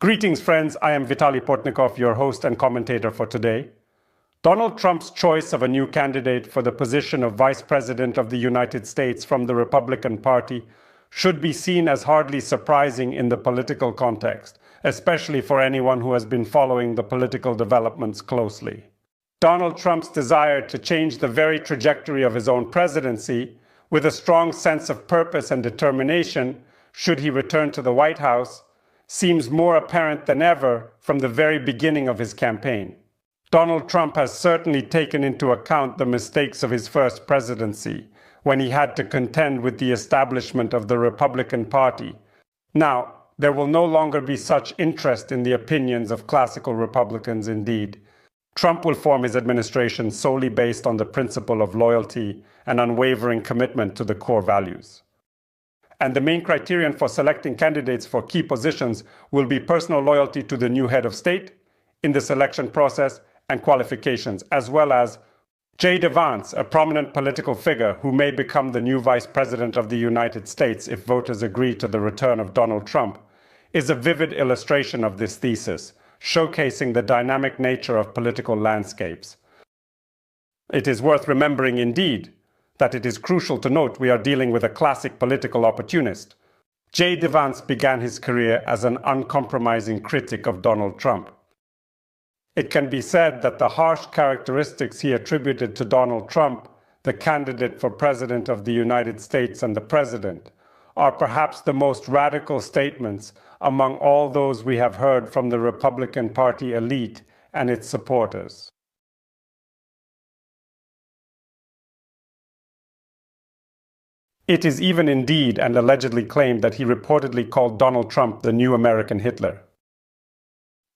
Greetings, friends. I am Vitaly Portnikov, your host and commentator for today. Donald Trump's choice of a new candidate for the position of Vice President of the United States from the Republican Party should be seen as hardly surprising in the political context, especially for anyone who has been following the political developments closely. Donald Trump's desire to change the very trajectory of his own presidency, with a strong sense of purpose and determination, should he return to the White House, seems more apparent than ever from the very beginning of his campaign. Donald Trump has certainly taken into account the mistakes of his first presidency, when he had to contend with the establishment of the Republican Party. Now, there will no longer be such interest in the opinions of classical Republicans indeed. Trump will form his administration solely based on the principle of loyalty and unwavering commitment to the core values. And the main criterion for selecting candidates for key positions will be personal loyalty to the new head of state in the selection process and qualifications, as well as J.D. Vance, a prominent political figure who may become the new Vice President of the United States if voters agree to the return of Donald Trump, is a vivid illustration of this thesis, showcasing the dynamic nature of political landscapes. It is worth remembering indeed that it is crucial to note we are dealing with a classic political opportunist. J.D. Vance began his career as an uncompromising critic of Donald Trump. It can be said that the harsh characteristics he attributed to Donald Trump, the candidate for President of the United States and the President, are perhaps the most radical statements among all those we have heard from the Republican Party elite and its supporters. It is even indeed and allegedly claimed that he reportedly called Donald Trump the new American Hitler.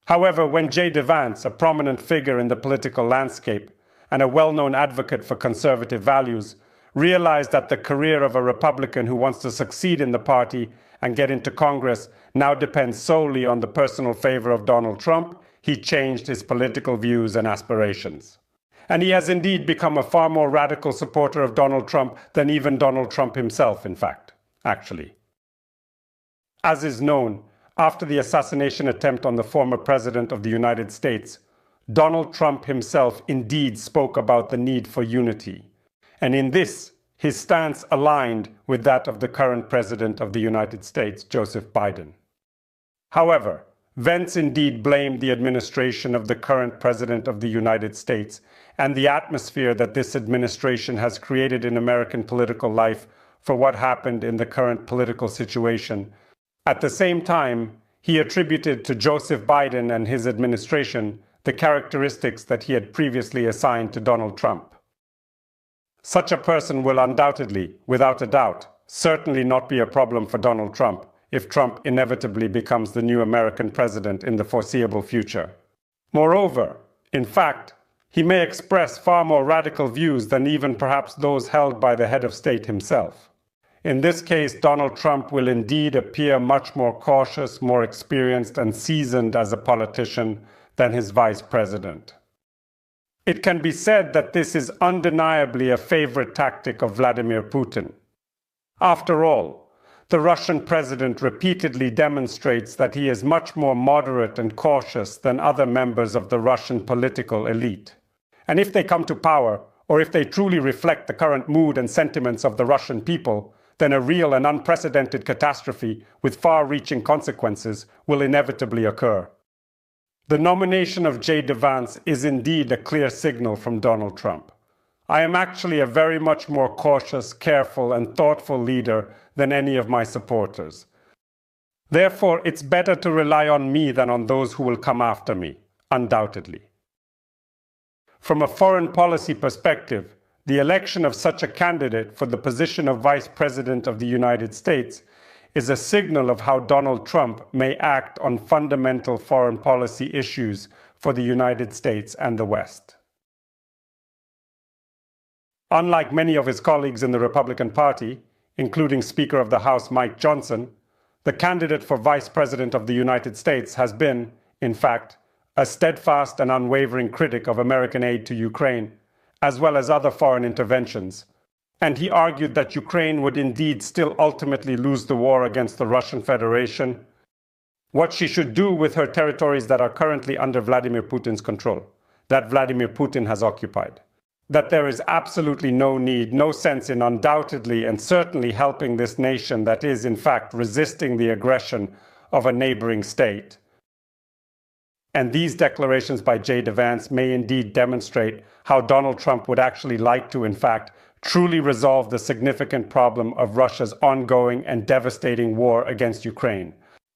However, when J.D. Vance, a prominent figure in the political landscape and a well-known advocate for conservative values, realized that the career of a Republican who wants to succeed in the party and get into Congress now depends solely on the personal favor of Donald Trump, he changed his political views and aspirations. And he has indeed become a far more radical supporter of Donald Trump than even Donald Trump himself, in fact, actually. As is known, after the assassination attempt on the former President of the United States, Donald Trump himself indeed spoke about the need for unity. And in this, his stance aligned with that of the current President of the United States, Joseph Biden. However, Vance indeed blamed the administration of the current President of the United States and the atmosphere that this administration has created in American political life for what happened in the current political situation. At the same time, he attributed to Joseph Biden and his administration the characteristics that he had previously assigned to Donald Trump. Such a person will undoubtedly, without a doubt, certainly not be a problem for Donald Trump if Trump inevitably becomes the new American president in the foreseeable future. Moreover, in fact, he may express far more radical views than even perhaps those held by the head of state himself. In this case, Donald Trump will indeed appear much more cautious, more experienced, and seasoned as a politician than his vice president. It can be said that this is undeniably a favorite tactic of Vladimir Putin. After all, the Russian president repeatedly demonstrates that he is much more moderate and cautious than other members of the Russian political elite. And if they come to power, or if they truly reflect the current mood and sentiments of the Russian people, then a real and unprecedented catastrophe with far-reaching consequences will inevitably occur. The nomination of J.D. Vance is indeed a clear signal from Donald Trump. I am actually a very much more cautious, careful, and thoughtful leader than any of my supporters. Therefore, it's better to rely on me than on those who will come after me, undoubtedly. From a foreign policy perspective, the election of such a candidate for the position of Vice President of the United States is a signal of how Donald Trump may act on fundamental foreign policy issues for the United States and the West. Unlike many of his colleagues in the Republican Party, including Speaker of the House Mike Johnson, the candidate for Vice President of the United States has been, in fact, a steadfast and unwavering critic of American aid to Ukraine, as well as other foreign interventions, and he argued that Ukraine would indeed still ultimately lose the war against the Russian Federation what she should do with her territories that are currently under Vladimir Putin's control, that Vladimir Putin has occupied. That there is absolutely no need, no sense in undoubtedly and certainly helping this nation that is, in fact, resisting the aggression of a neighboring state. And these declarations by J.D. Vance may indeed demonstrate how Donald Trump would actually like to, in fact, truly resolve the significant problem of Russia's ongoing and devastating war against Ukraine.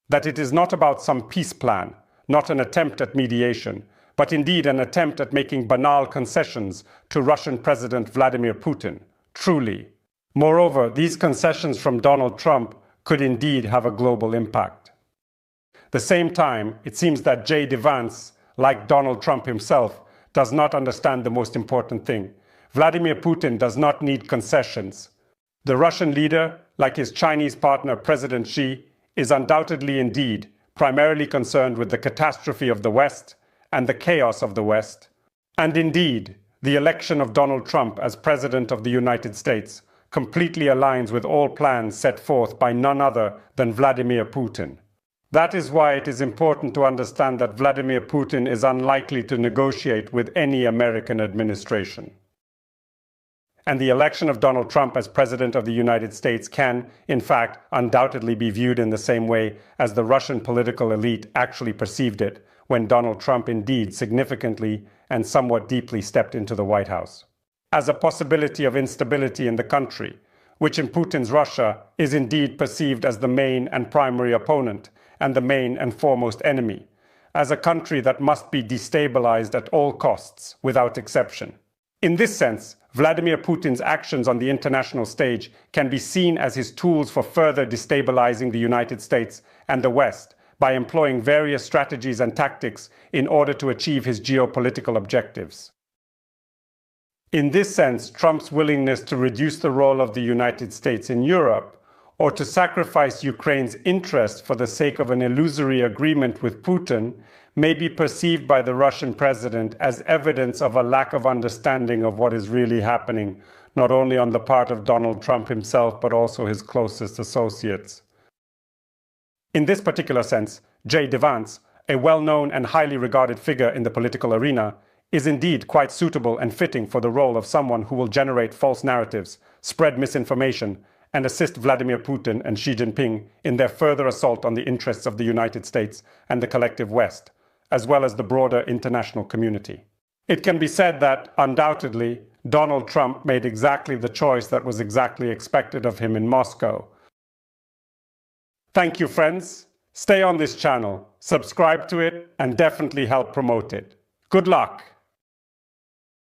That it is not about some peace plan, not an attempt at mediation, but indeed an attempt at making banal concessions to Russian President Vladimir Putin, truly. Moreover, these concessions from Donald Trump could indeed have a global impact. At the same time, it seems that J.D. Vance, like Donald Trump himself, does not understand the most important thing. Vladimir Putin does not need concessions. The Russian leader, like his Chinese partner President Xi, is undoubtedly indeed primarily concerned with the catastrophe of the West and the chaos of the West. And indeed, the election of Donald Trump as President of the United States completely aligns with all plans set forth by none other than Vladimir Putin. That is why it is important to understand that Vladimir Putin is unlikely to negotiate with any American administration. And the election of Donald Trump as President of the United States can, in fact, undoubtedly be viewed in the same way as the Russian political elite actually perceived it when Donald Trump indeed significantly and somewhat deeply stepped into the White House. As a possibility of instability in the country, which in Putin's Russia is indeed perceived as the main and primary opponent and the main and foremost enemy, as a country that must be destabilized at all costs, without exception. In this sense, Vladimir Putin's actions on the international stage can be seen as his tools for further destabilizing the United States and the West by employing various strategies and tactics in order to achieve his geopolitical objectives. In this sense, Trump's willingness to reduce the role of the United States in Europe, or to sacrifice Ukraine's interest for the sake of an illusory agreement with Putin, may be perceived by the Russian president as evidence of a lack of understanding of what is really happening, not only on the part of Donald Trump himself, but also his closest associates. In this particular sense, J.D. Vance, a well-known and highly regarded figure in the political arena, is indeed quite suitable and fitting for the role of someone who will generate false narratives, spread misinformation, and assist Vladimir Putin and Xi Jinping in their further assault on the interests of the United States and the collective West, as well as the broader international community. It can be said that, undoubtedly, Donald Trump made exactly the choice that was exactly expected of him in Moscow. Thank you, friends. Stay on this channel, subscribe to it, and definitely help promote it. Good luck!